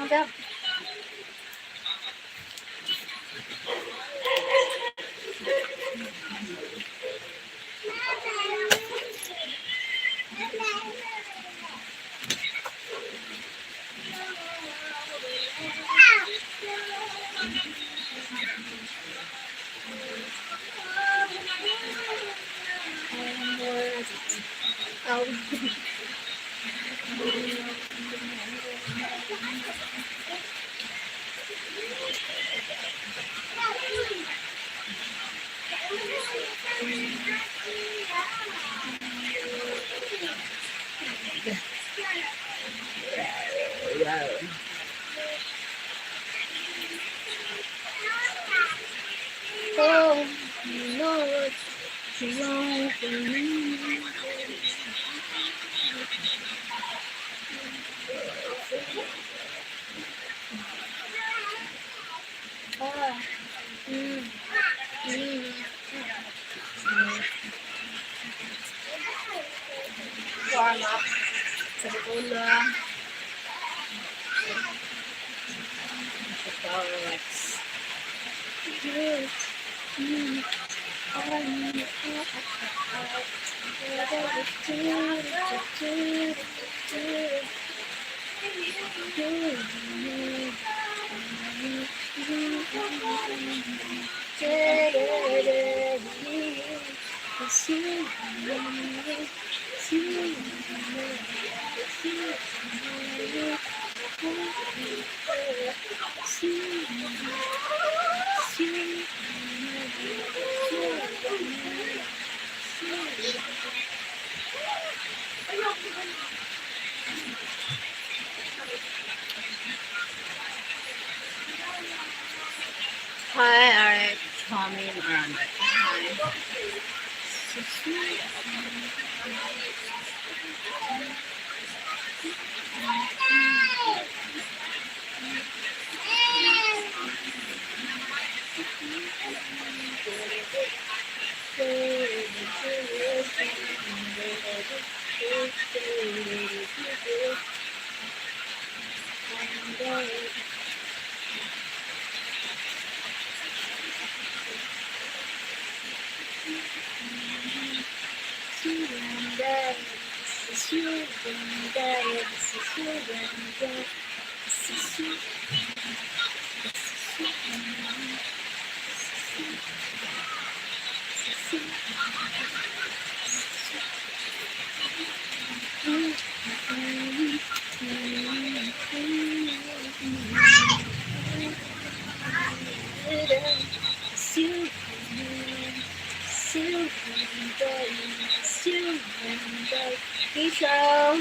Yep. Oh. Oh, Lord, you long for me. Ah, mm, mm. Warm up sa ulo. Sa relax. Good. Mm. Hi, are coming around that time. Bicol.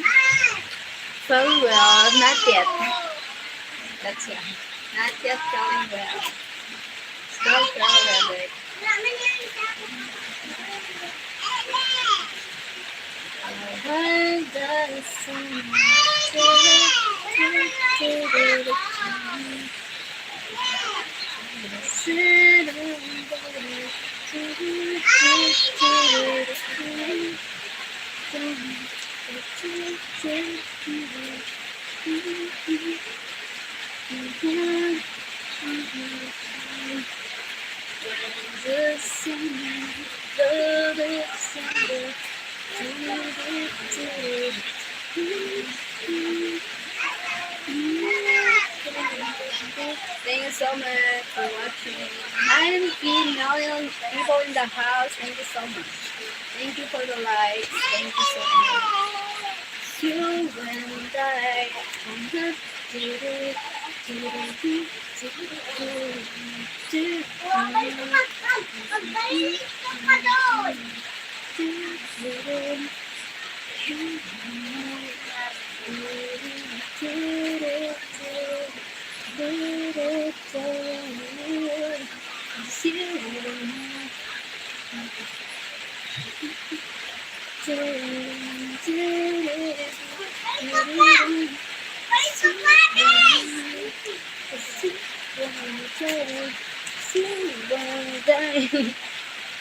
Very well, not yet. That's right. Not yet going well. Still very Thank you so much for watching. 9 million people in the house. Thank you so much. Thank you for the likes. Thank you so much. You and I.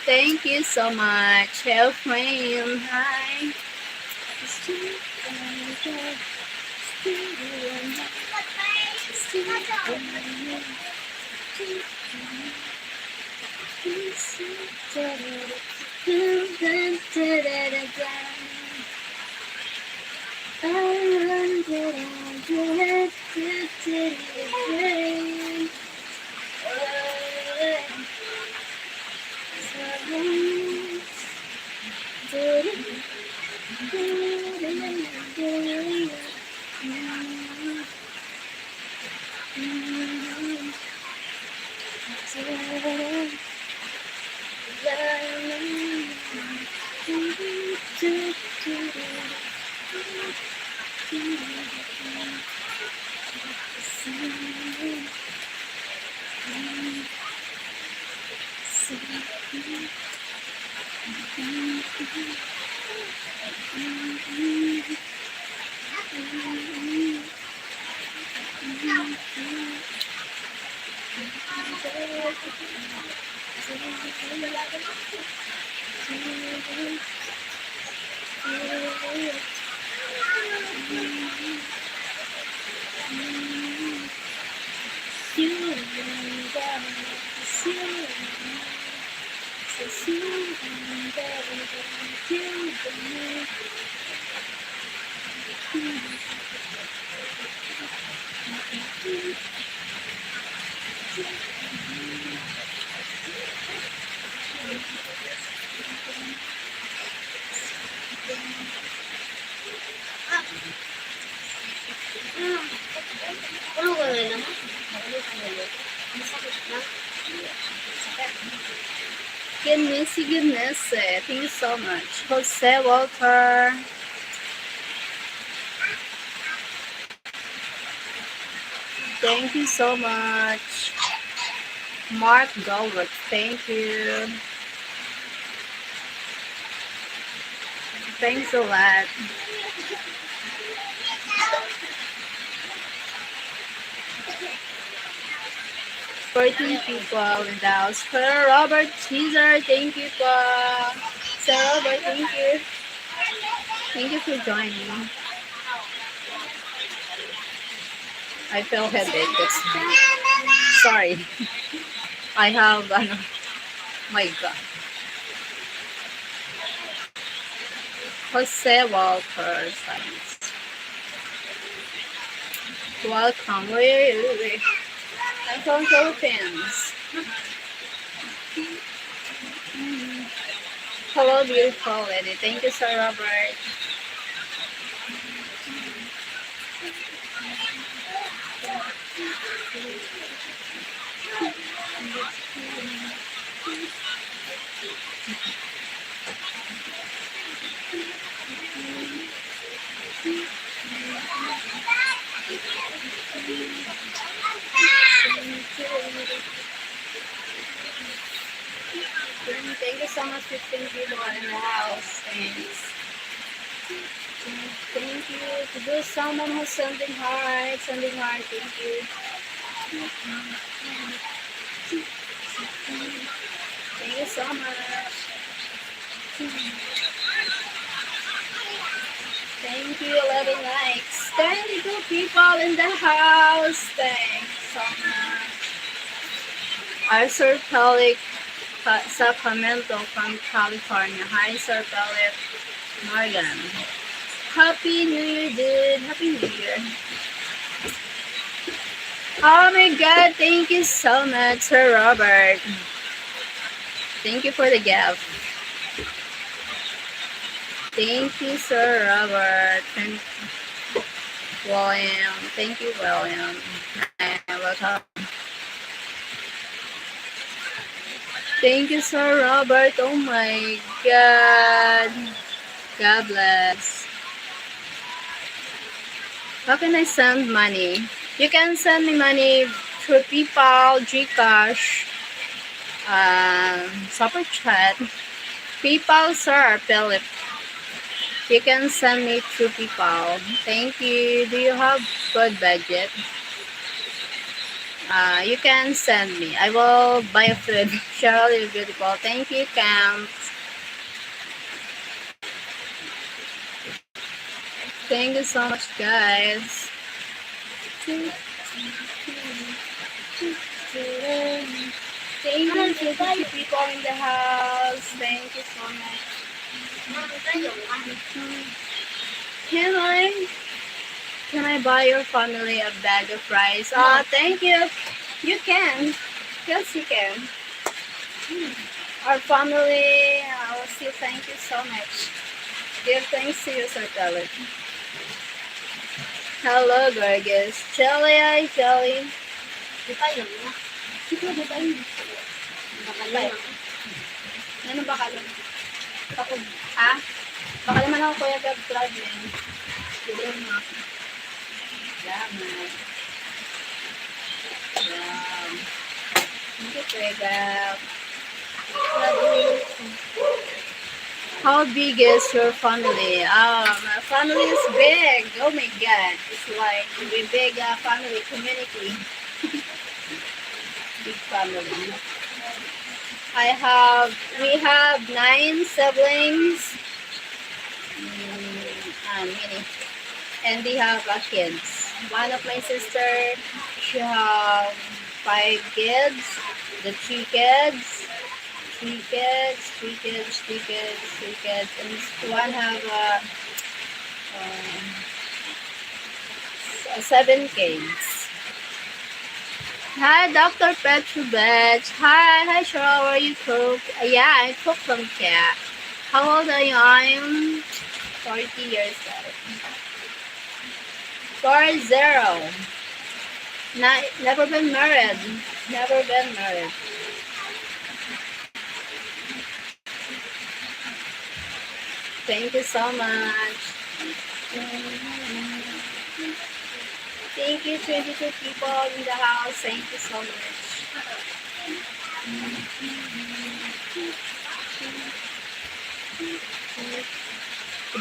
Thank you so much. Help friend. Hi. Ano gawin naman? Goodness, thank you so much. Jose Walter. Thank you so much. Mark Galbraith, thank you. Thanks a lot. Fourteen people in the house. Sir Robert Caesar, thank you po. Sir Robert, thank you. Thank you for joining. I feel headache. That's sorry. I have my God. Jose Walker Science. Welcome. Wait. I'm from Philippines. Hello, beautiful lady. Thank you, Sir Robert. Thank you so much, 15 people in the house. Thanks. Thank you. To do someone who's sending heart. Thank you. Thank you so much. Thank you, 11 likes. 32 people in the house. Thanks so much. Arthur Pelic, Sacramento from California. Hi, Sir Pelic. Morgan. Happy New Year, dude. Happy New Year. Oh my God, thank you so much, Sir Robert. Thank you for the gift. Thank you, Sir Robert. And William. Thank you, William. And welcome. Thank you, Sir Robert. Oh my God. God bless. How can I send money? You can send me money through PayPal, GCash, Super Chat, PayPal, Sir Philip. You can send me through PayPal. Thank you. Do you have good budget? You can send me. I will buy a food. Sheryl, you're beautiful. Thank you, Camp. Thank you so much, guys. Thank you to the people in the house. Thank you so much. Can I can I buy your family a bag of rice? Oh, thank you. You can. Yes, you can. Our family, I will say thank you so much. Give thanks to you, Sir Pellet. Hello, gorgeous. Jelly, hi, Jelly. Di tayo. Sige, di tayo. Bakal. Ano bakal? Ako, ha? Baka naman ako kuya Gab traveling. Sige mo. Salamat. Wow. Thank you, kuya Gab. How big is your family? My family is big. Oh my god. It's like a big family community. Big family. We have 9 siblings. Many. And they have kids. One of my sister, she have 5 kids. The 3 kids. 3 kids, 3 kids, 3 kids, 3 kids, and one have 7 kids. Hi, Dr. Petrovich. Hi, Sheryl. Are you cook? Yeah, I cook from cat. How old are you? I'm 40 years old. 40. Never been married. Never been married. Thank you so much. Thank you, 22 people in the house. Thank you so much.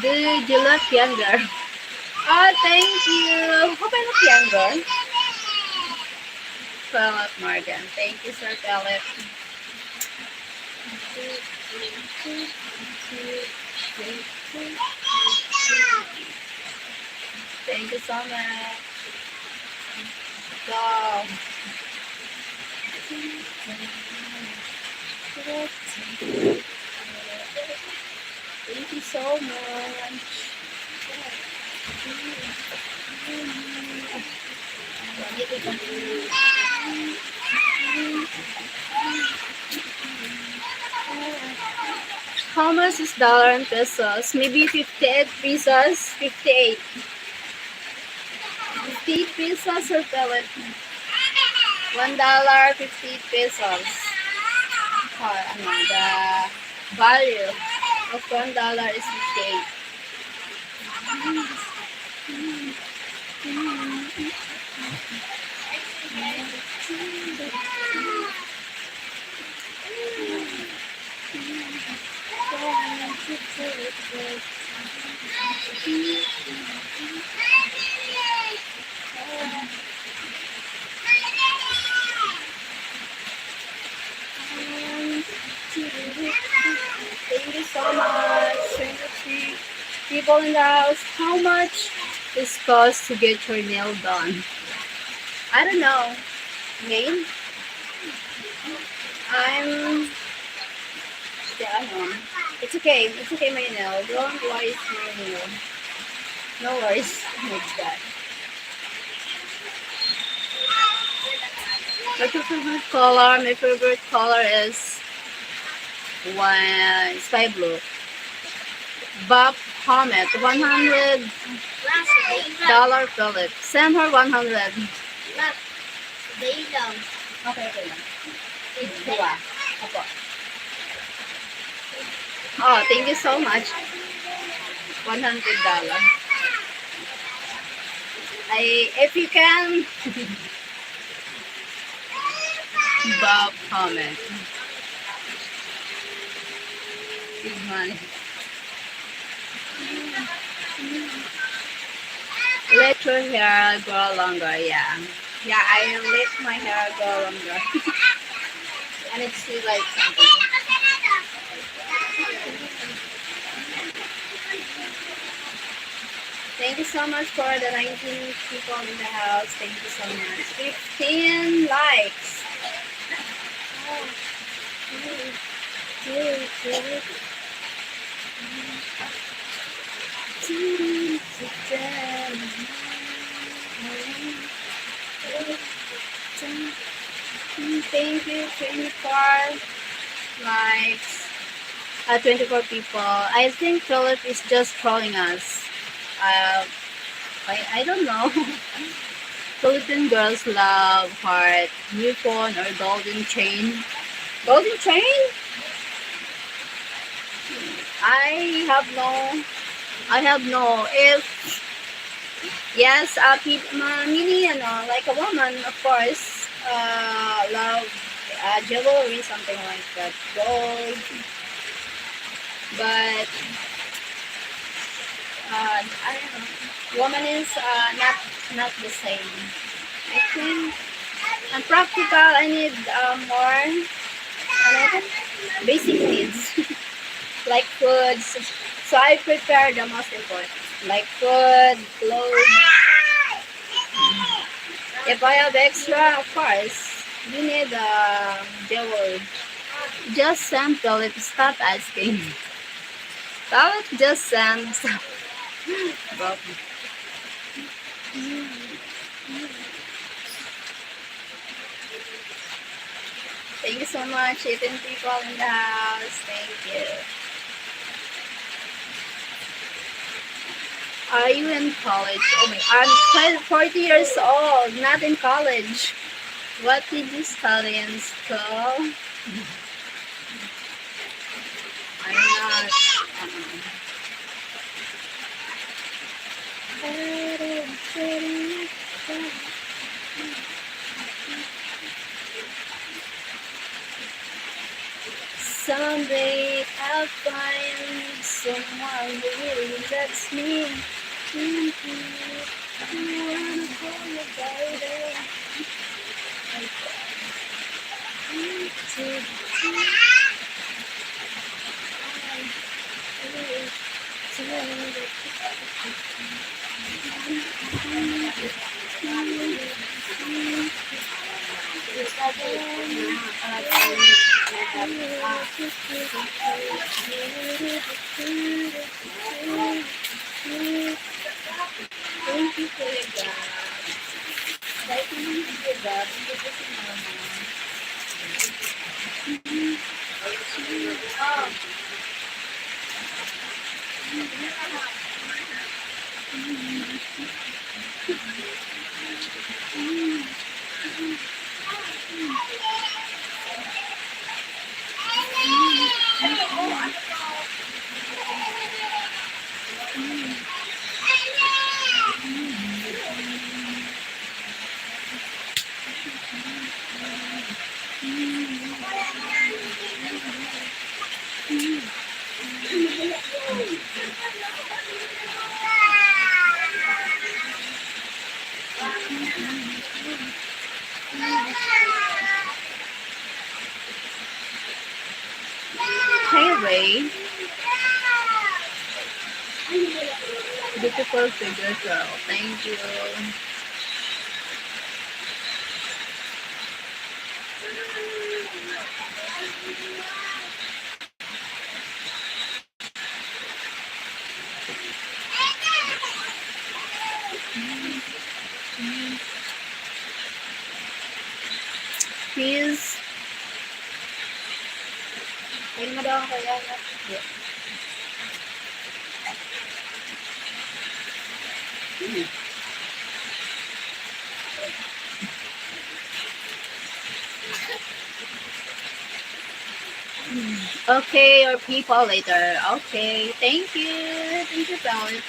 Dude, you look younger. Oh, thank you. Hope I look younger. Philip Morgan. Thank you, Sir Philip. Thank you so much. Go. Thank you so much. How much is dollar in pesos? Maybe 58 pesos. 58. 58 pesos or pellet? $1, 58 pesos. The value of $1 is 58. Thank you so much. 23 people in the house. How much is cost to get your nail done? I don't know. Name? It's okay. It's okay, my nail. Don't worry, it's my nail. No worries. Next that. What's your favorite color? My favorite color is sky blue. Bob Comet, $100 Philip. Send her 100. Okay. Oh, thank you so much. $100. If you can, Bob Comet. Big money. Let your hair grow longer, yeah. Yeah, I let my hair grow longer. And it's still like something. Thank you so much for the 19 people in the house. Thank you so much. 15 19 likes. Thank you, 24 likes. 24 people. I think Philip is just trolling us. Uh, I don't know. Philippine girls love heart, new phone, or golden chain. Golden chain? I have no. I have no. If yes, mini, like a woman, of course, love jewelry, something like that, gold. But I don't know. Woman is not the same. I think I'm practical. I need more. Ano, basic needs like food. So I prepare the most important, like food, clothes. If I have extra, of course, you need jewelry. Just sample it. Stop asking. Stop it. Just send. But thank you so much, 18 people in the house. Thank you. Are you in college? Oh my, I'm 40 years old, not in college. What did you study in school? I'm not. Someday I'll find someone who really loves me. I wanna call you baby. Thank you for your God. Thank you for your God. Hey Ray, beautiful figure girl. Thank you. Please. Ayun mo daw ang kaya. Okay, your people later. Okay, thank you. Thank you, Philip.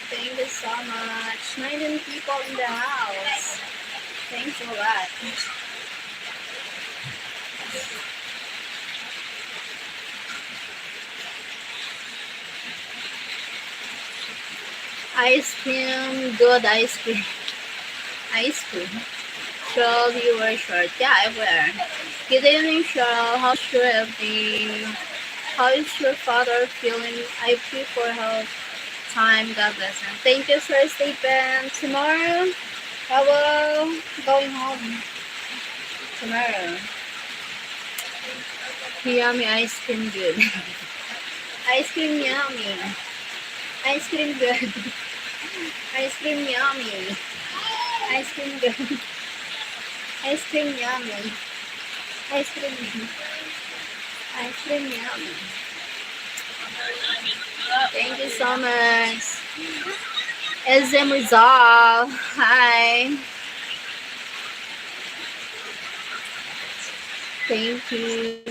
Thank you so much. 19 people in the house. Thanks a lot. Ice cream, good ice cream. Ice cream. Cheryl, you wear short. Yeah, I wear. Good evening, Cheryl. How's your evening? How is your father feeling? I pray for health. Time. God bless him. Thank you, Sir Stephen. Tomorrow, I will going home. Tomorrow. Yummy ice cream good. Ice cream yummy. Ice cream good. Ice cream yummy. Ice cream good. Ice cream yummy. Ice cream yummy. Ice cream yummy. Thank you so much. SM Rizal. Hi. Thank you.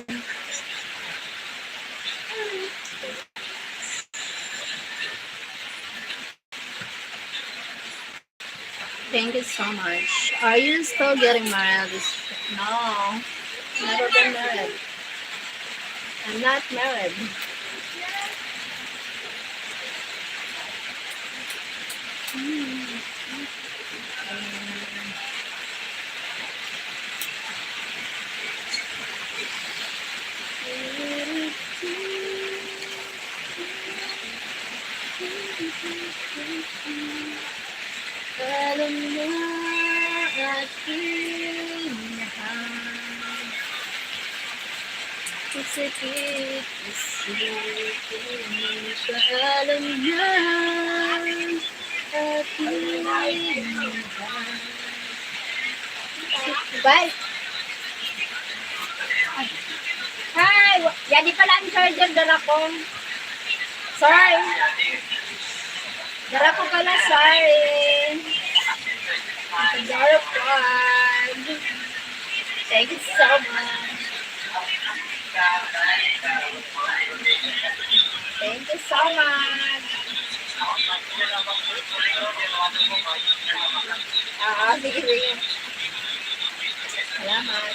Thank you so much. Are you still getting married? No. Never been married. I'm not married. Alam mo aking mahal, isipit, isipin, paalam na aking mahal. Bye! Hi! Yan pala ang charger, dala ko. Sorry! Dala ko pala, sorry! Dala ko. Thank you so much. Thank you so much. Sige, sige. Salamat.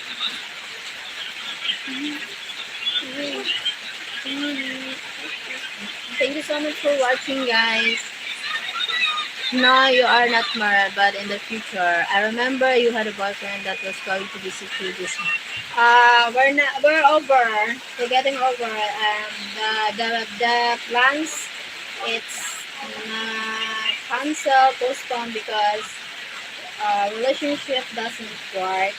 Thank you so much for watching, guys. No, you are not married, but in the future, I remember you had a boyfriend that was going to visit you this. We're over. We're getting over. The plans, it's cancel, postponed because relationship doesn't work.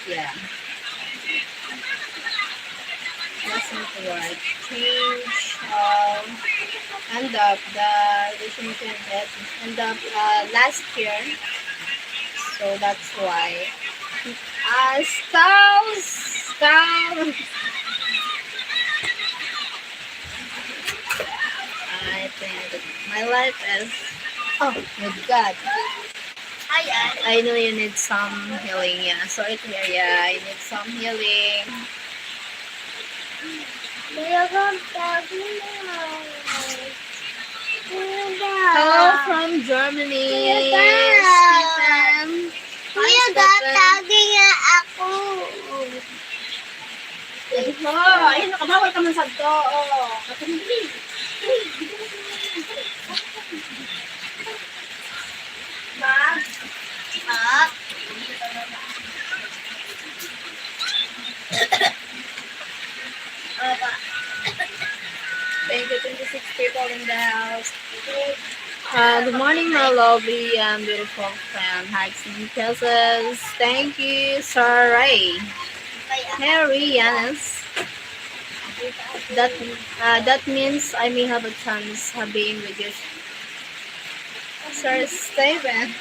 Yeah, doesn't work. Change. End up the relationship that end up last year, so that's why. Scout. I think my life is. Oh my God. I know you need some healing. Yeah, sorry to hear. Yeah, I need some healing. Hello from Germany. Stephen. Kuya, gatagin nga ako. Ayun, nakabawal ka man sa to. Ma? Thank you, 26 people in the house. Good morning, my lovely and beautiful friend. Hugs and kisses. Thank you, Sir Ray. Harry, yes. That means I may have a chance of being with you, Sir Steven.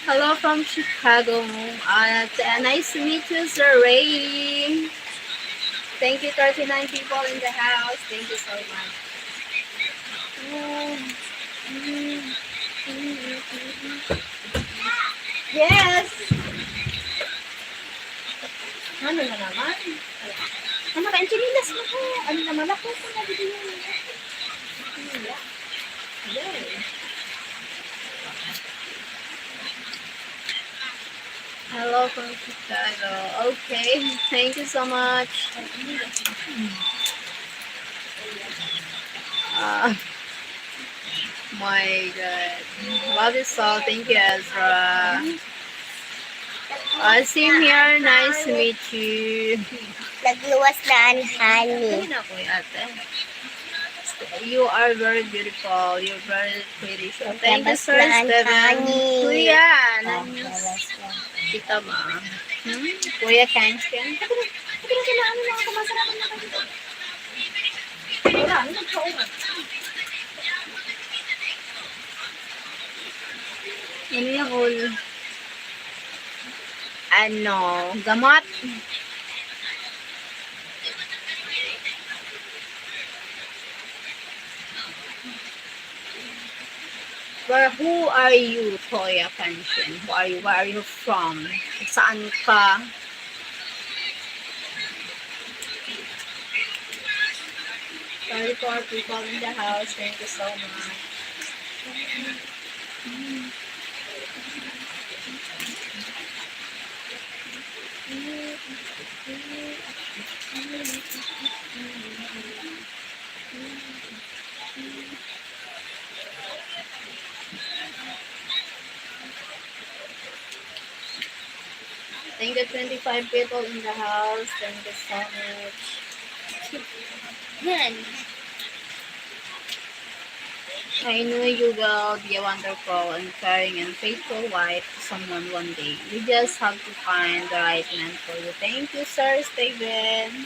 Hello from Chicago. Nice to meet you, Sir Ray. Thank you, 39 people in the house. Thank you so much. Yes! Ano na naman? Ano ka, enchilinas mo ko. Ano naman ako ko na dito yun. Hello from Chicago. Okay, thank you so much. My God. Love you so. Thank you, Ezra. Same here. Nice to meet you. Nagluwas na ani honey. Ayun ako, ate. You are very beautiful. You're very pretty. So, thank you, Labas Sir na ang Steven. honey. Kuya, Oh, ano labas na. kita ma? Kuya Kanskin. Kapag sila, ano na ako, masarapan na kayo. Wala, ano nagkauman? Ano yung all? Ano, gamot? Who are you, Kuya Kanskin? Who are you? Where are you from? Saan ka? Sorry for people in the house. Thank you so much. Thank you, 25 people in the house. Thank you so much. Yan. I know you will be a wonderful and caring and faithful wife to someone one day. You just have to find the right man for you. Thank you, Sir Steven.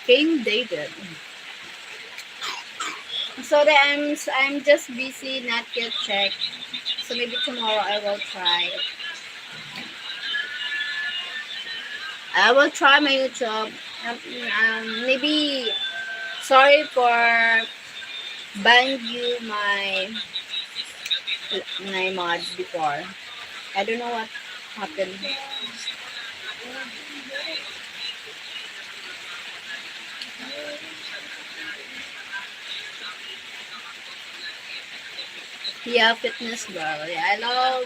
King David. Sorry, I'm just busy, not yet checked. So maybe tomorrow I will try. I will try my YouTube. Maybe sorry for banned you my mod before. I don't know what happened. Yeah, fitness girl. Yeah,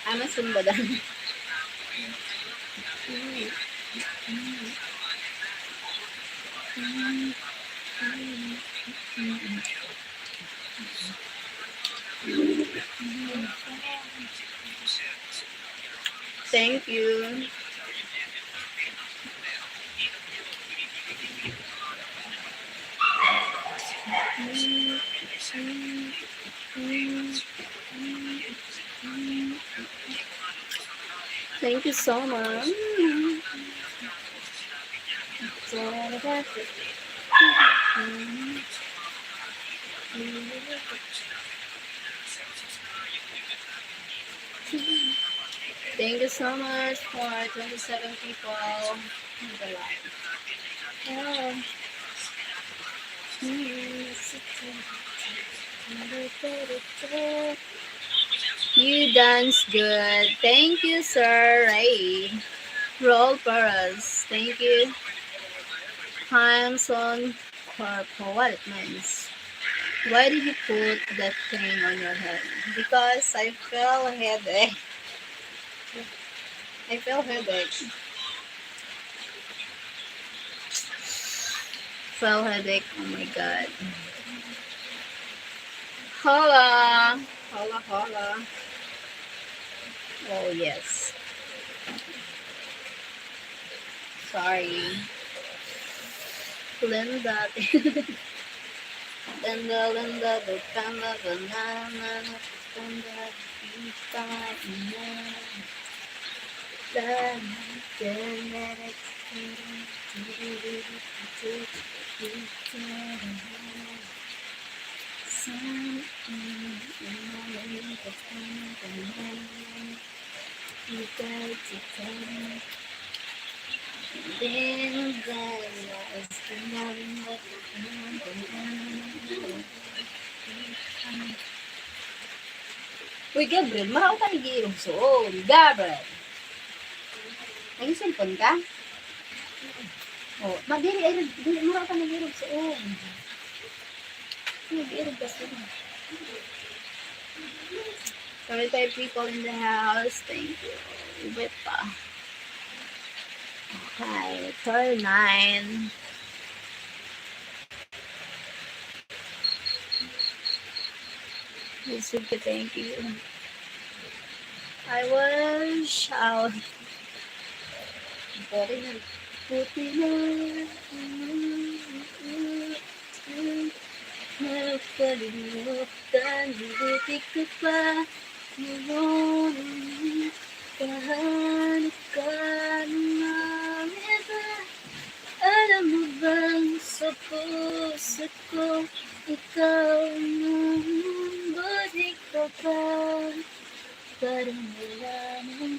I'm a Zumba dan. Thank you. Thank you so much. Thank you so much for 27 people in the live. Yeah. You dance good. Thank you, Sir Ray. Roll for us. Thank you. Times on Corpo. What it means. Why did you put that thing on your head? Because I feel headache. I feel headache. Feel headache. Oh my god. Hola. Hola, hola. Oh, yes. Sorry. Linda. Linda, the panda, banana, panda, pizza, Uy, Gabriel, mahal ka ni Giyong Soul. Gabriel. Nag-cellphone ka? Oh, magdiri ay dili mo ka nagirog sa nag-irog ka sa Sorry tayo people in the house. Thank you. Wait pa. Okay, turn 9. Sige, thank you. I wish I was Puti na. Puti na. Nakalimutan, buti ka pa. Ngayon, kahanap ka ng iba. Alam mo bang sa puso ko, ikaw nung buti ka pa. Parang wala nang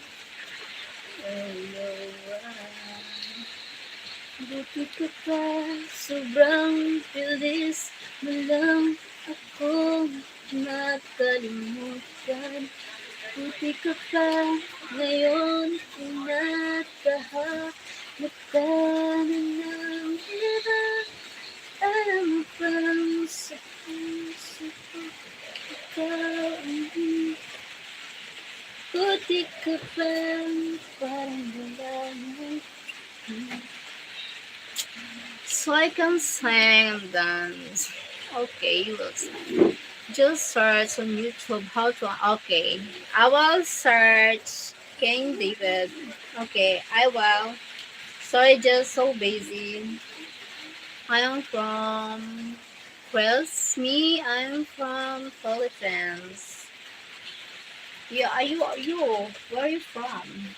buti ka pa, sobrang bilis mo lang akong nakalimutan. Buti ka pa, ngayon pinatahanap ka na ng iba. Alam mo bang sa puso ko, ikaw buti ka pa, parang wala nang So I can sing and dance. Okay, you will sing. Just search on YouTube how to. Okay, I will search King David. Okay, I will. Sorry, just so busy. I am from Wales. Me, I'm from Philippines. Yeah, are you? Where are you from?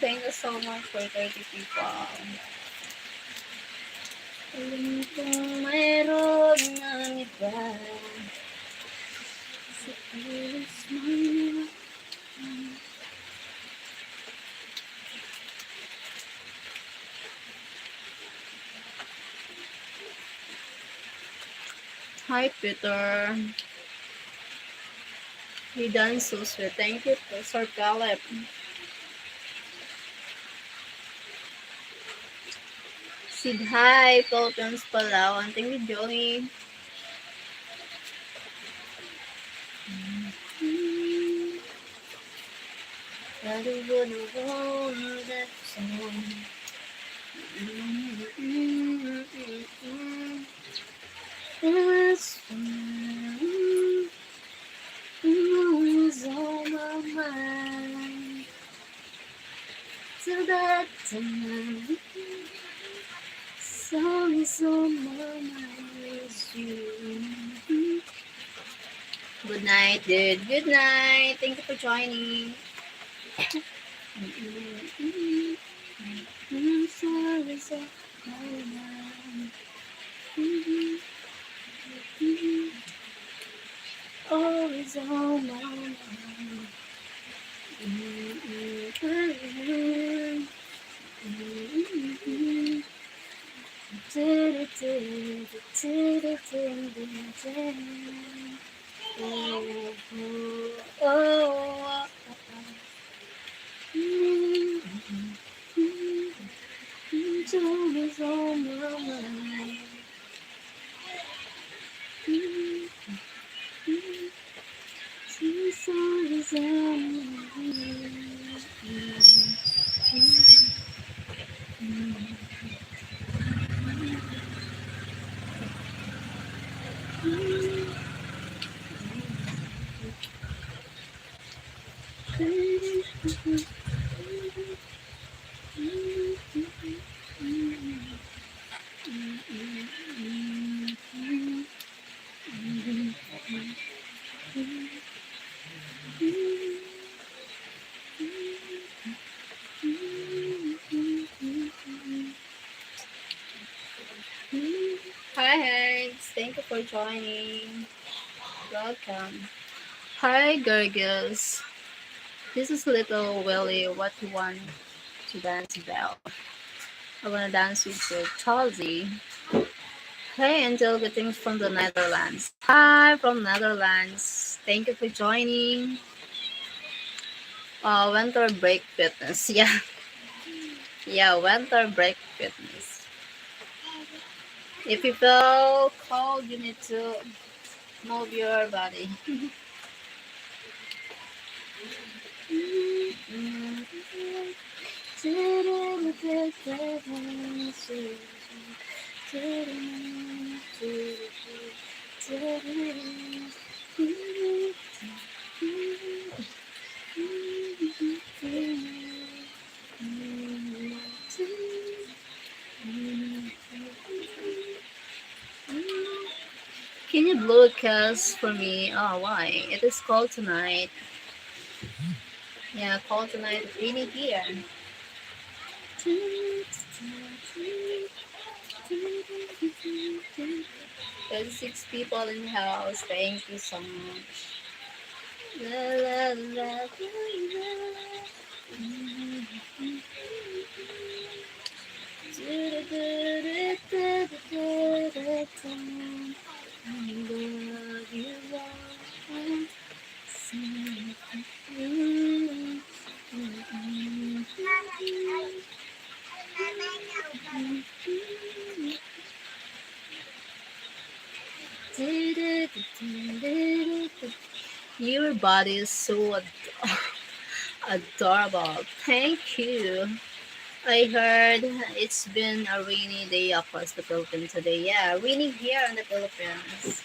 Thank you so much for 30 people. Alam kong mayroon ng iba sa pulis mo. Hi, Peter. You done so sweet. Thank you, Sir Caleb. Sid, hi, Philippines, Palawan. Thank you, Joey. I don't wanna hold that song. It's always on my mind. Till that time, song is on my mind is you. Good night, dude. Good night. Thank you for joining. Always on my mind. It's always on my mind. It's always on my mind. Hi, Hanks. Thank you for joining. Welcome. Hi, Gorgos. This is Little Willie. What you want to dance about? I wanna dance with you, Chelsea. Hey, Angel. Greetings from the Netherlands. Hi, from Netherlands. Thank you for joining. Winter break fitness. Yeah, yeah, winter break fitness. If you feel cold, you need to move your body. Can you blow a kiss for me? Oh, why? It is cold tonight. Yeah, cold tonight. Rainy here. 36 people in the house. Thank you so much. La, la, la, la, Your body is so adorable. Thank you. I heard it's been a rainy day across the Philippines today. Yeah, raining here in the Philippines.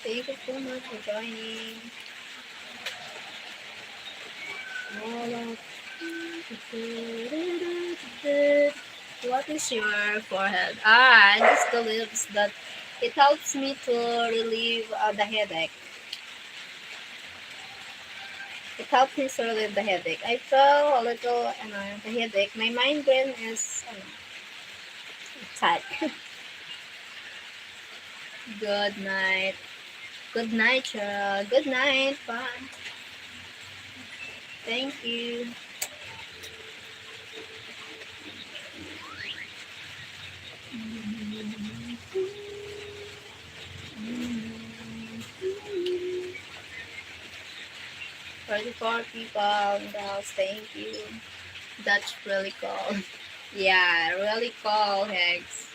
Thank you so much for joining. What is your forehead? Just the lips that it helps me to relieve the headache. It helps me to relieve the headache. I feel a little the headache. My migraine is tight. Good night. Good night, Cheryl. Good night. Bye. Thank you. For the four people in the house, thank you. That's really cool. Yeah, really cool, Hex.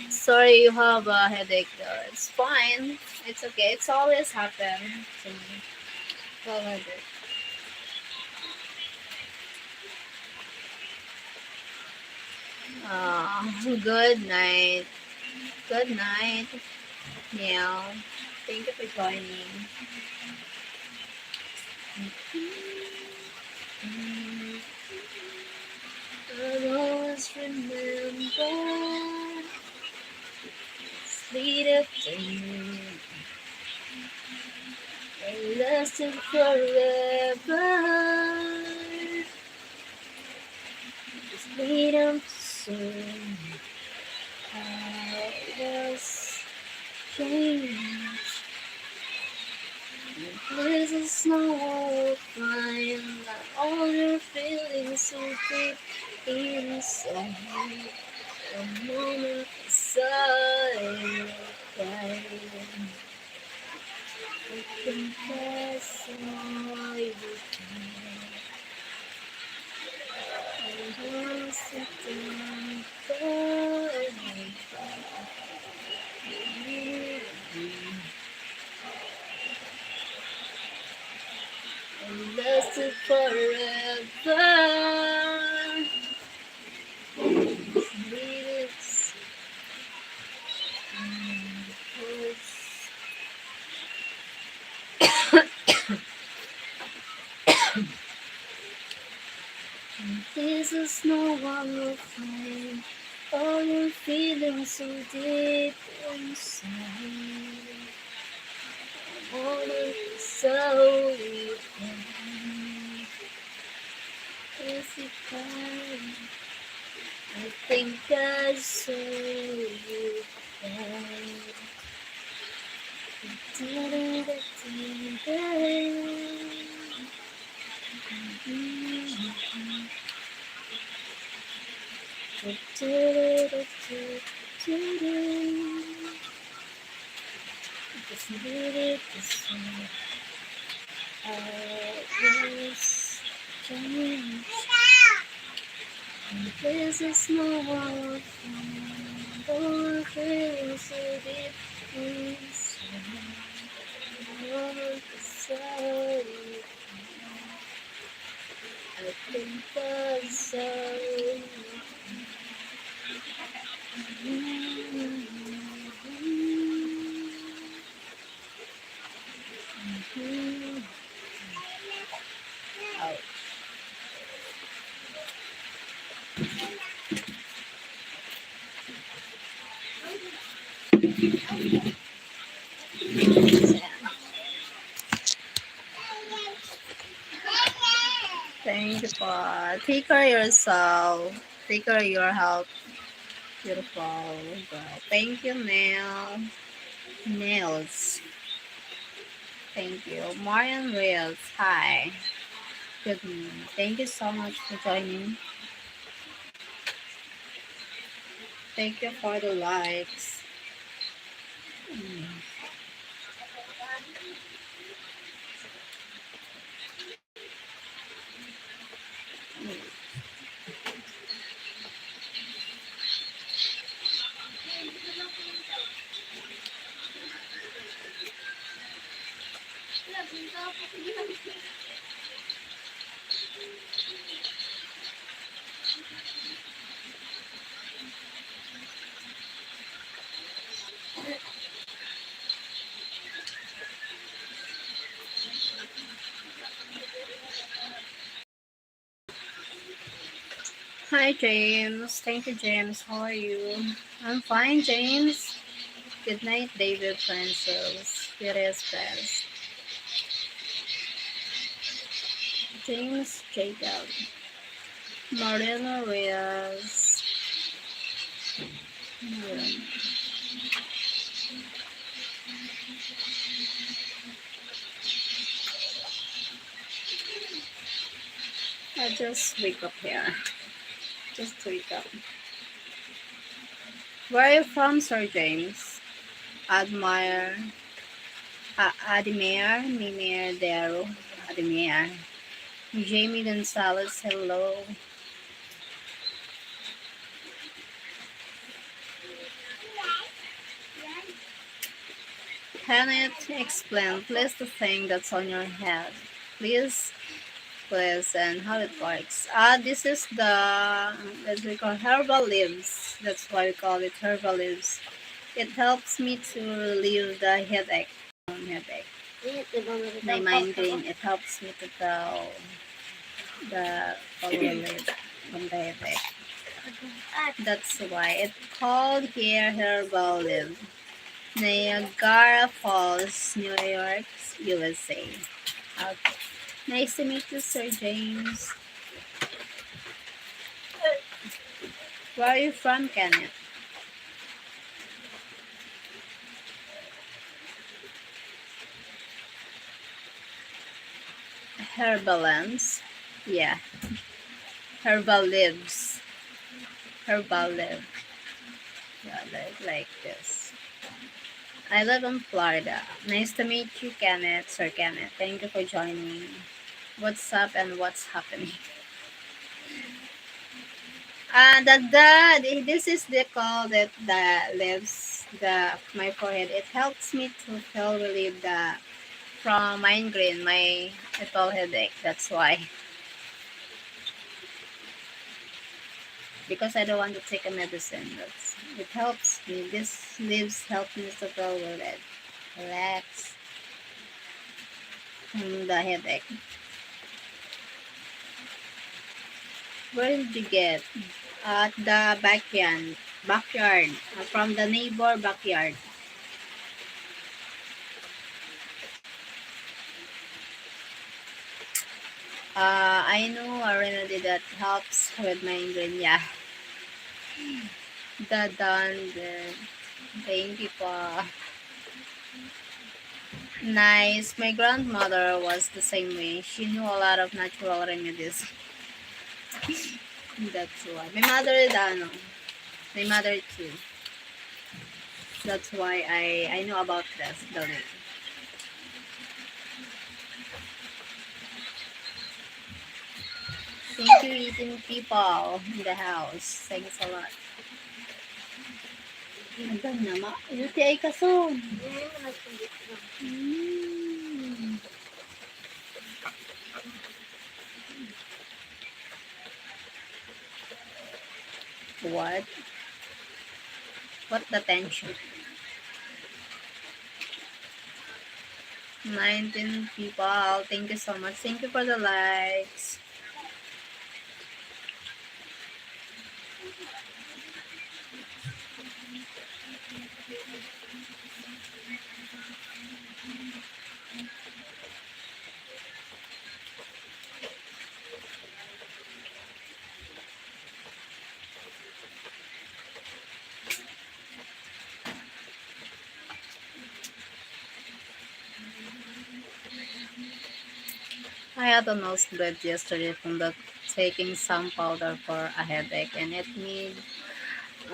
Sorry you have a headache though. It's fine. It's okay. It's always happened to me. Well, headache. Good night. Good night. Meow. Thank you for joining. I always remember sweet afternoon, and lasting forever. Just freedom soon. I was changed. This is no crime that all your feelings so deep inside. A moment inside crying. I confess all you can. Sit down, and lasted forever. Sweetest. is no one will find all your feelings so deep inside. All of so you can. Is it time? I think I saw you can. Just did it this way. I was changed. This is no one from all feels so deep inside. All the sorry, I think I saw you. Out. Thank you, Pa. Take care of yourself. Take care of your health. Beautiful girl. Thank you, Nail. Nails. Thank you. Marian Reels. Hi. Good morning. Thank you so much for joining. Thank you for the likes. Hi, James. Thank you, James. How are you? I'm fine, James. Good night, David Francis. It is best. James Jacob. Marina Reyes. Yeah. I just wake up here. Just wake up. Where are you from, Sir James? Admire. Admire. Mimir Dero. Admire. Jamie Gonzalez, hello. Can it explain, please, the thing that's on your head? Please, please, and how it works. This is the, as we call herbal leaves. That's why we call it herbal leaves. It helps me to relieve the headache. Headache. My migraine. It helps me to tell the relief from the headache. That's why it's called here herbal leaf. Niagara Falls, New York, USA. Okay. Nice to meet you, Sir James. Where are you from, Kenneth? Herbalance. Yeah. Herbal lives. Herbal live. Yeah, like this. I live in Florida. Nice to meet you, Kenneth, Sir Kenneth. Thank you for joining. What's up and what's happening? This is the call that lives my forehead. It helps me to feel relieved from migraine, my mental headache. That's why, because I don't want to take a medicine. It helps me. This leaves help me to feel relax from the headache. Where did you get? At the backyard. Backyard. From the neighbor backyard. I know a remedy that helps with migraine. Yeah. The done. Thank you po. Nice. My grandmother was the same way. She knew a lot of natural remedies. That's why. My mother too. That's why I know about this. Thank you, eating people in the house. Thanks a lot. Hanggang nama. UTI ka soon. Mm. What? What the tension? 19 people. Thank you so much. Thank you for the likes. I had a nosebleed yesterday from the taking some powder for a headache, and it made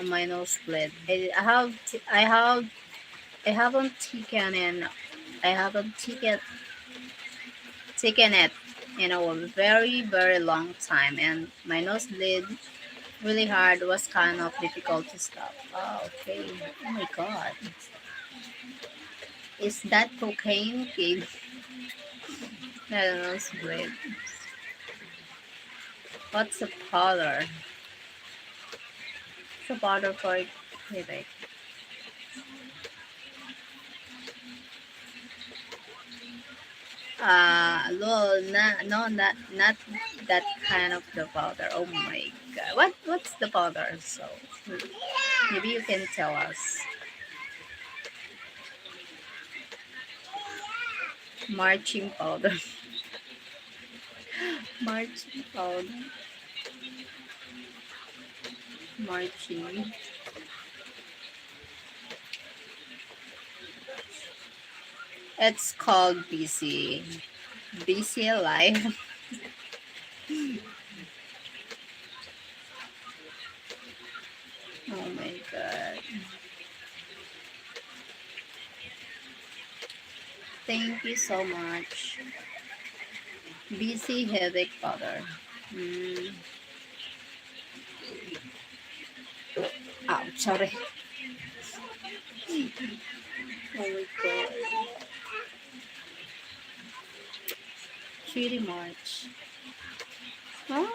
my nose bleed. I haven't taken it in a very long time, and my nose bleed really hard. Was kind of difficult to stop. Oh, okay. Oh my god, is that cocaine, kid? I nose bleed. What's the powder? What's the powder for headache? No, not that kind of the powder. Oh my god, what's the powder? So maybe you can tell us. Marching powder, marching powder, marching. It's called BC Alive. Oh my god. Thank you so much. BC headache powder. Mm. Oh, sorry. Oh my god. Pretty much. Huh?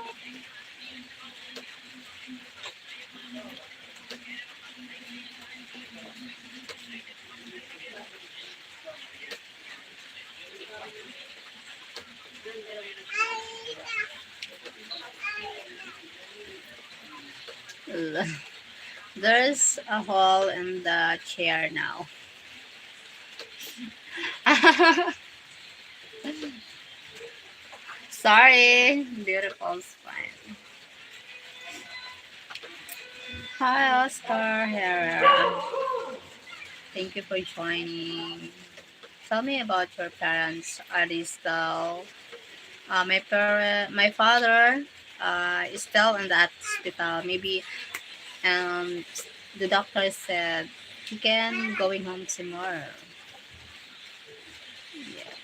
There's a hole in the chair now. Sorry. Beautiful spine. Hi, Oscar Herrera. Thank you for joining. Tell me about your parents. Are they still? My father, is still in the hospital. Maybe um, the doctor said he can going home tomorrow. Yeah.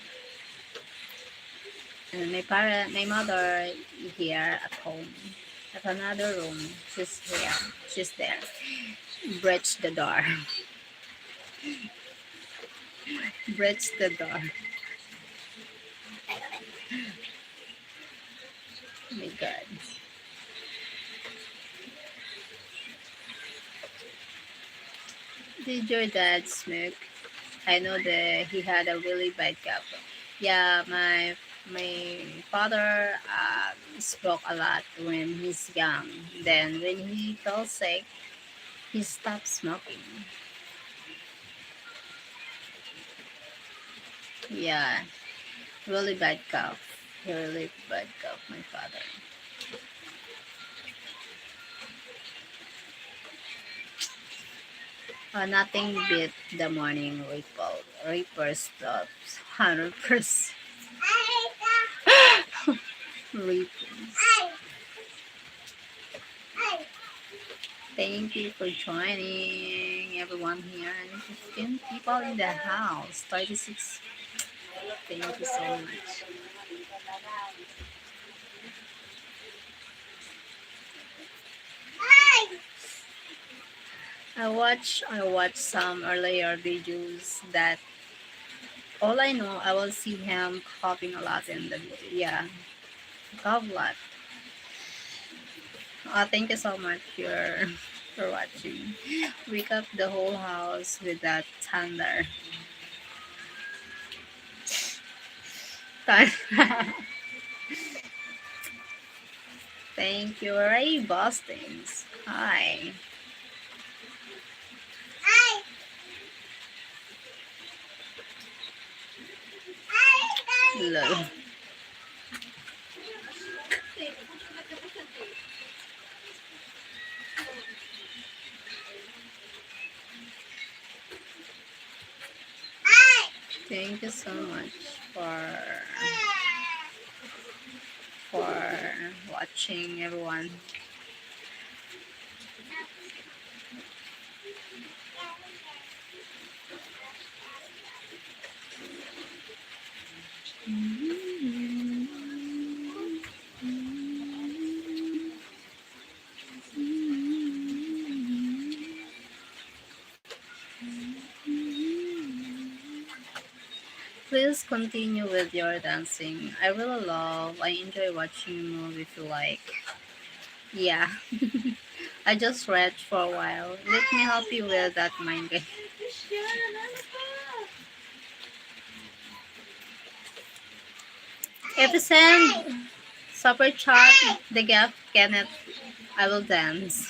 And my mother here at home, at another room. She's here. She's there. Breach the door. Breach the door. Oh my God. Did your dad smoke? I know that he had a really bad cough. Yeah, My father spoke a lot when he's young. Then when he fell sick, he stopped smoking. Yeah, really bad cough. Really bad cough, my father. Nothing beat the morning Reaper stops 100% reapers. Thank you for joining everyone here and 15 people in the house. 36. Thank you so much. I watched some earlier videos that all I know I will see him coughing a lot in the video. Yeah, cough a lot. Thank you so much for watching. Wake up the whole house with that thunder. Thank you, Ray Bostings. Hi. Lol. Thank you so much for watching, everyone. Please continue with your dancing. I enjoy watching you move if you like. Yeah, I just read for a while. Let me help you with that mind game. If you send super chat, the gap Kenneth, I will dance.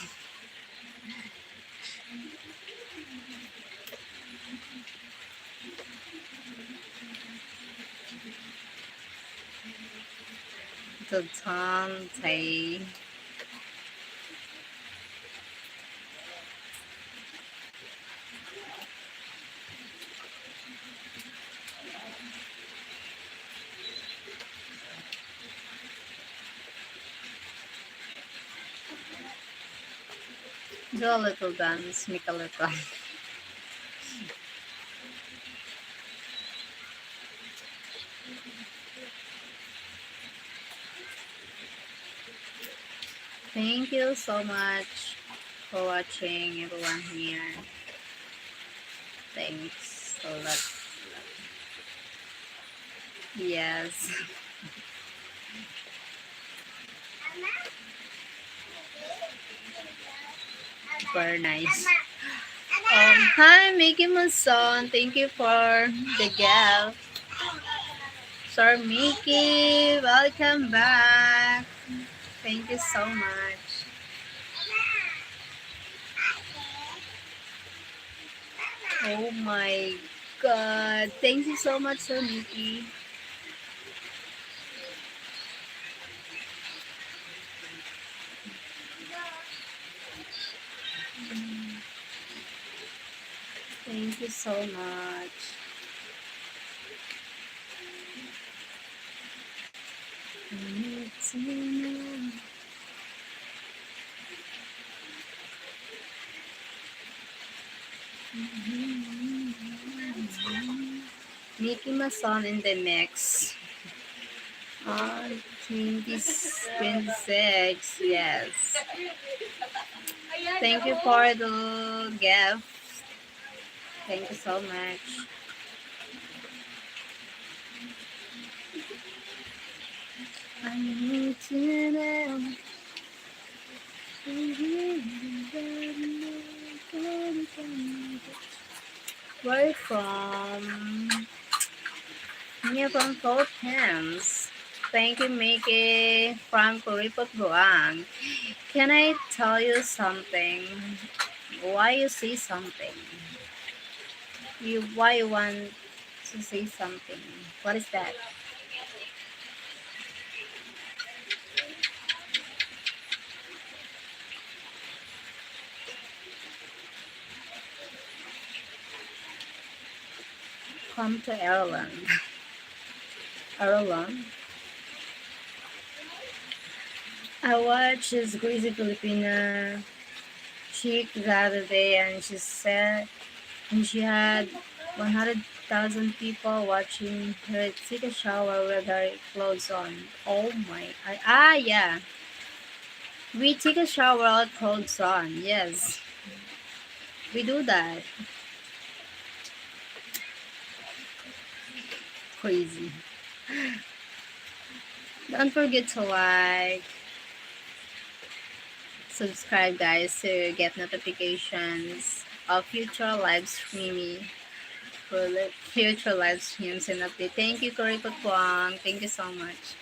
The Dante. Do a little dance, make a little. Thank you so much for watching, everyone here. Thanks a lot. Yes, very nice. Hi, Mickey Mason. Thank you for the gift. Sir Mickey, welcome back. Thank you so much. Oh my god. Thank you so much, Sir Mickey. Thank you so much. Mickey Mason in the mix. On 26, yes. Thank you for the gift. Thank you so much. I need to know. Where from? Near from Philippines. Thank you, Mickey from Kuripot Buang. Can I tell you something? Why you say something? Why you want to say something? What is that? Come to Ireland. Ireland. I watched this crazy Filipina chick the other day, and she said, and she had 100,000 people watching her take a shower with her clothes on. Oh my! Yeah. We take a shower with clothes on. Yes, we do that. Crazy. Don't forget to like, subscribe, guys, to get notifications of future live streams and update. Thank you, Koriko Kwang. Thank you so much.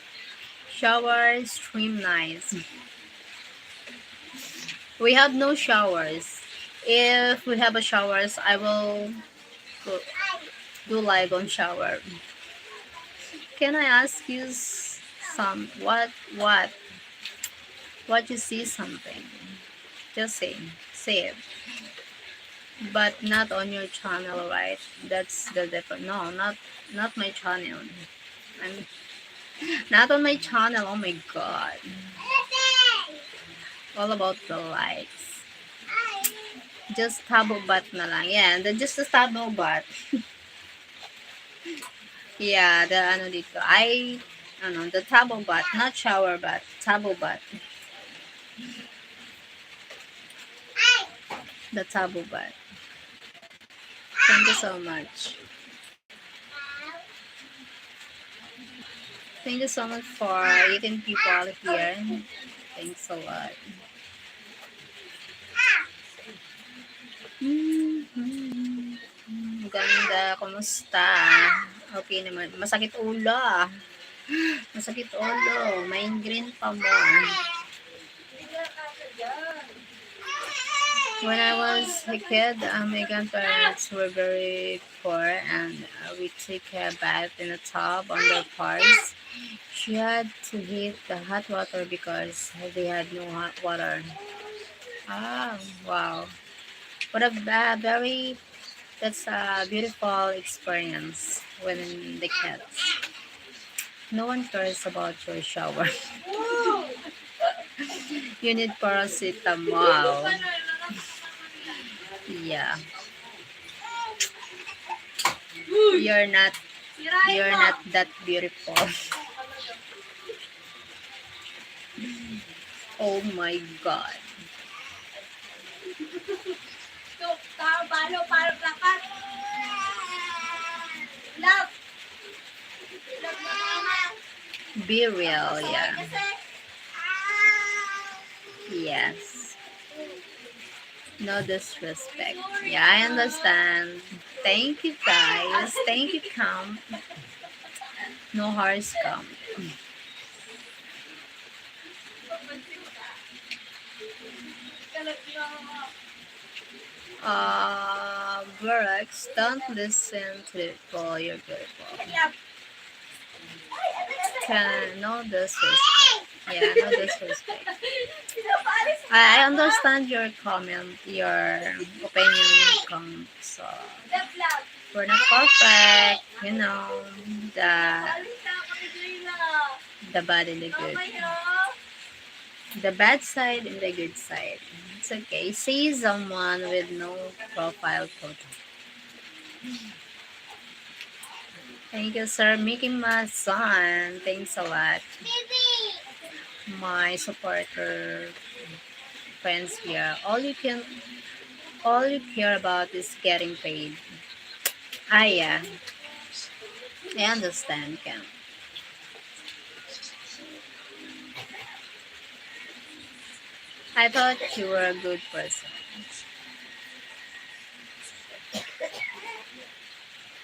Shower stream nice. We have no showers. If we have a showers, I will go, do live on shower. Can I ask you some what you see something? Just say it. But not on your channel, right? That's the different. No, not my channel. I'm not on my channel. Oh my god. All about the likes. Just tabo bat na lang. Yeah, just the tabo bat. Yeah, the ano dito. The tabo bat, not shower bat. Tabo bat. The tabo bat. Thank you so much. Thank you so much for 18 people here. Thanks a lot. Mhm. Ganda, kumusta? Okay naman. Masakit ulo. Masakit ulo. Migraine pa mo. When I was a kid, my grandparents were very poor, and we took a bath in a tub on their parks. She had to heat the hot water because they had no hot water. Ah, wow. What a very That's a beautiful experience when the kids. No one cares about your shower. You need paracetamol. Yeah. You're not you're not that beautiful. Oh my god. Be real, yeah. Yes. No disrespect. Yeah, I understand. Thank you guys. Thank you, Camp. No horse camp. Barracks, don't listen to people. You're beautiful. No disrespect. Yeah, no disrespect. I understand your comment, your opinion comes. So we're not perfect, the the bad and the good, the bad side and the good side. It's okay. See someone with no profile photo. Thank you, sir. Making my son. Thanks a lot. My supporter friends here. All you care about is getting paid. Yeah. I understand, Cam. I thought you were a good person.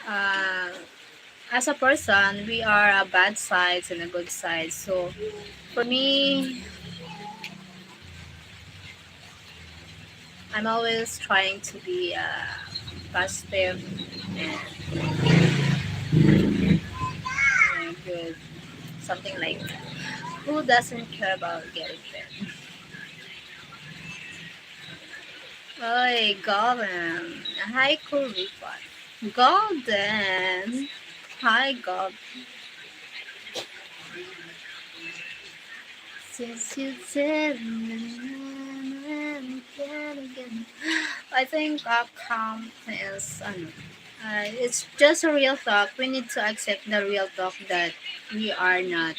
Uh, As a person, we are a bad sides and a good side. So for me, I'm always trying to be positive and good. Something like that. Who doesn't care about getting fit? Oi, Golden. Hi, Kuripa. Golden. Hi, Golden. Since you said again. I think calm is it's just a real talk. We need to accept the real talk that we are not.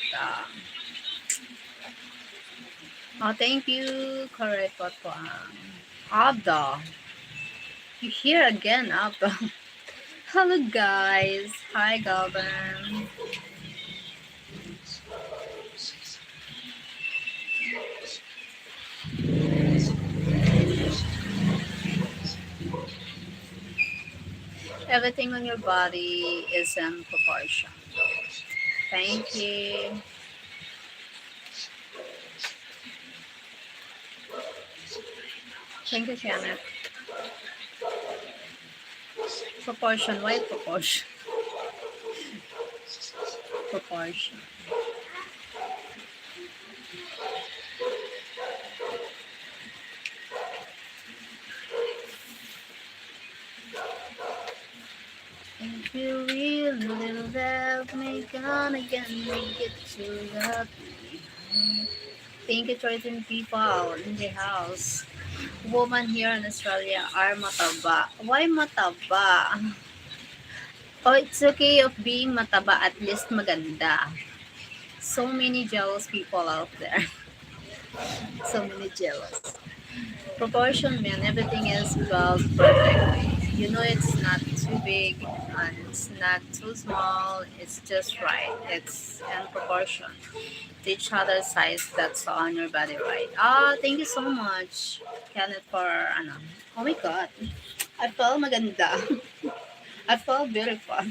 Oh, thank you, correct po. Abda, you here again, Abda. Hello, guys. Hi, Galvan. Everything on your body is in proportion. Thank you. Thank you, Janet. Proportion, why proportion? Proportion. If you really love me, gonna get me, get to love me. Thank you, 13 people in the house. Women here in Australia are mataba. Why mataba? Oh, it's okay of being mataba, at least maganda. So many jealous people out there. So many jealous. Proportion, man, everything is well perfectly. You know, it's not too big and it's not too small. It's just right. It's in proportion to each other's size that's on your body, right? Ah, thank you so much, Kenneth, for ano. Oh my God, I felt maganda. I felt beautiful.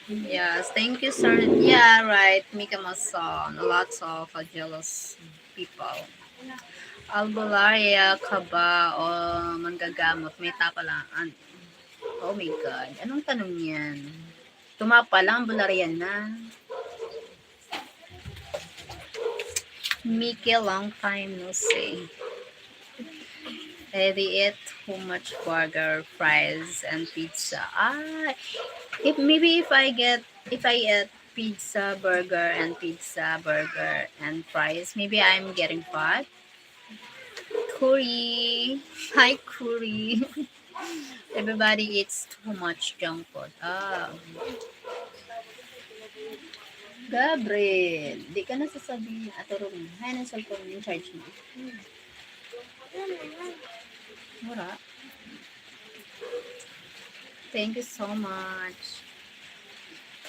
Yes, thank you, sir. Yeah, right. Mika Mason. Lots of jealous people. Albularia ka ba o manggagamot? May tapalaan. Oh my God. Anong tanong yan? Tumapa lang, albularian na. Miki, long time no see. They eat too much burger, fries, and pizza. Ah, if I eat pizza, burger, and fries, maybe I'm getting fat. Curry. Hi, Curry. Everybody eats too much junk food. Ah, Gabriel, di ka na sasabihin. Aturong, hay na cellphone yung charge mo. Mura. Thank you so much.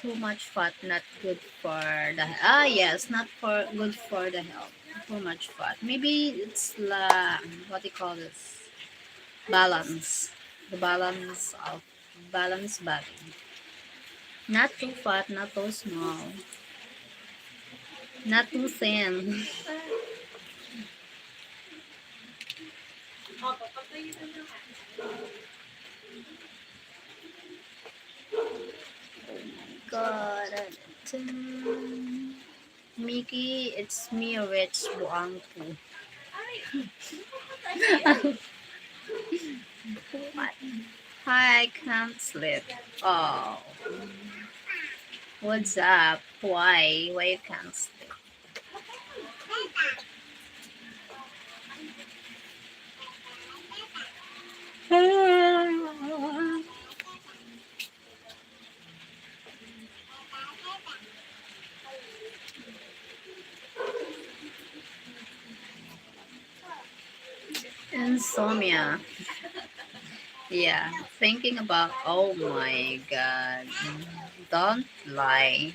Too much fat, not good for the yes, not for good for the health. Too much fat. Maybe it's what do you call this? Balance. The balance of balanced body. Not too fat, not too small. Not too thin. God. Mickey, it's me, Rich Buangku. What? Hi, I can't sleep. Oh, what's up? Why? Why you can't sleep? Insomnia. Yeah, thinking about, oh my God. Don't lie.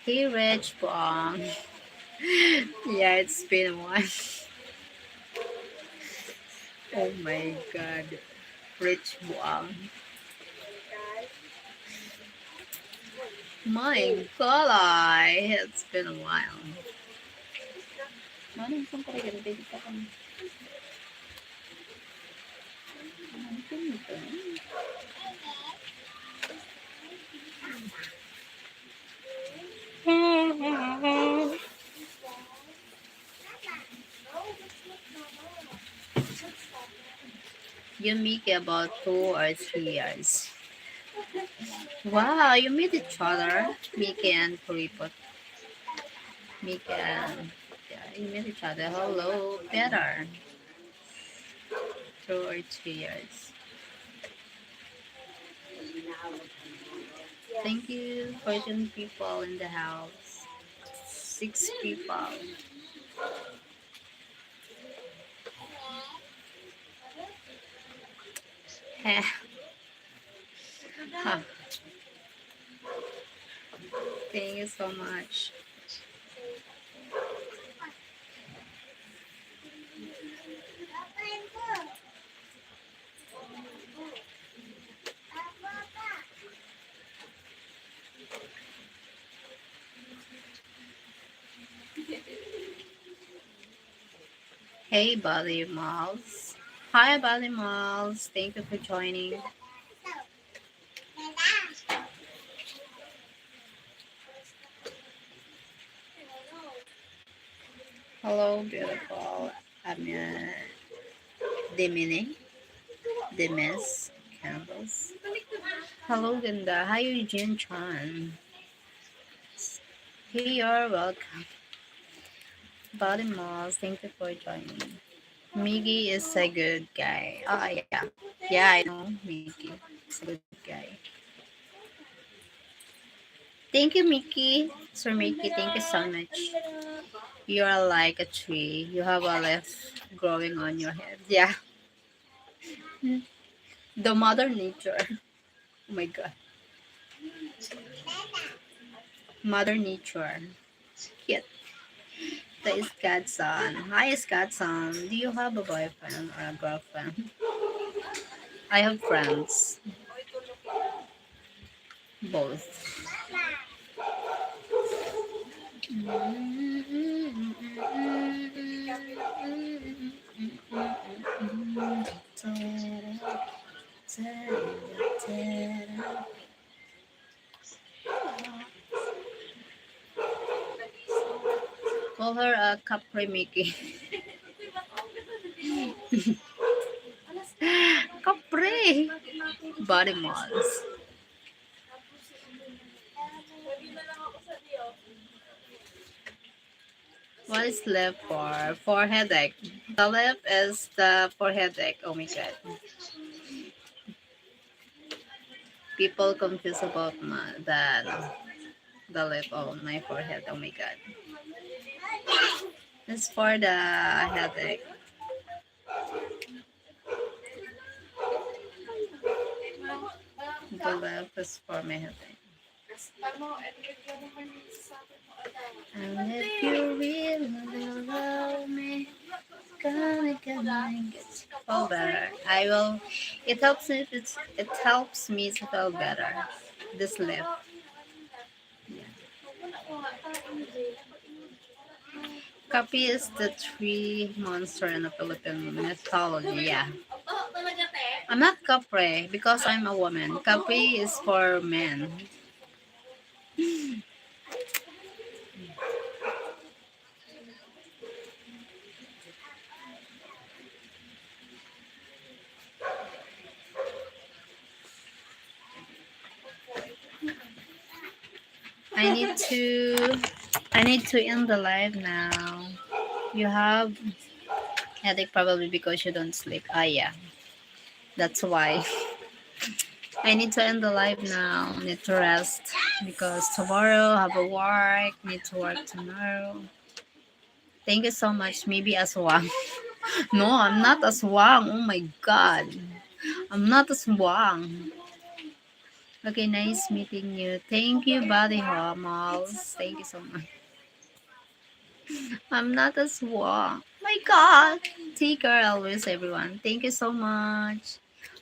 Hey, Rich Bong. Yeah, it's been one. Oh my God. Rich wow. My God, it's been a while. Manong saan ko rin baby ka kung you meet about 2 or 3 years. Wow, you meet each other, Mickey and Kuripot. Mickey and yeah, you meet each other. Hello, better. 2 or 3 years. Thank you, 14 people in the house. 6 people. Heh. Huh. Thank you so much. Hey, Bali Malls. Hi, Bali Malls. Thank you for joining. Hello, beautiful. I'm Demine. Demis Campbells. Hello, Ganda. Hi, Eugene Chan. Hey, you're welcome. Bali Malls. Thank you for joining. Miggy is a good guy. Oh, yeah. Yeah, I know Mickey. He's a good guy. Thank you, Mickey. Sir Mickey, thank you so much. You are like a tree. You have a leaf growing on your head. Yeah. The mother nature. Oh my god. Mother nature. Cute. The Godson. Hi, Godson. Do you have a boyfriend or a girlfriend? I have friends. Both. Call her a Capri Mickey. Capri! Body malls. What is left for? For headache. The left is the for headache. Oh my god. People confuse about the left on my forehead. Oh my god. It's for the headache. The left is for my headache. And if you really love me, gonna get feel better. I will. It helps me. It helps me to feel better. This left. Yeah. Kapi is the tree monster in the Philippine mythology. Yeah. I'm not Capre because I'm a woman. Capri is for men. I need to I need to end the live now. You have headache probably because you don't sleep. Ah yeah. That's why. I need to end the live now. Need to rest because tomorrow I have a work. Need to work tomorrow. Thank you so much. Maybe aswang. No, I'm not aswang. Oh my god. I'm not aswang. Okay, nice meeting you. Thank you, Body Homals. Thank you so much. I'm not a swan. My God. Take care always, everyone. Thank you so much.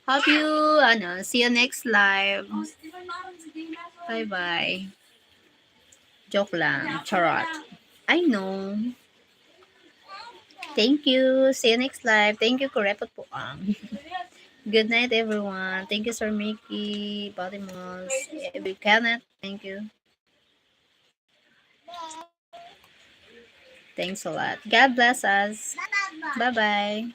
Hope you, see you next live. Bye-bye. Joke lang. Charot. I know. Thank you. See you next live. Thank you, Kurepot po. Good night, everyone. Thank you, Sir Mickey, Batimos, every Kenneth. Thank you. Thanks a lot. God bless us. Bye-bye.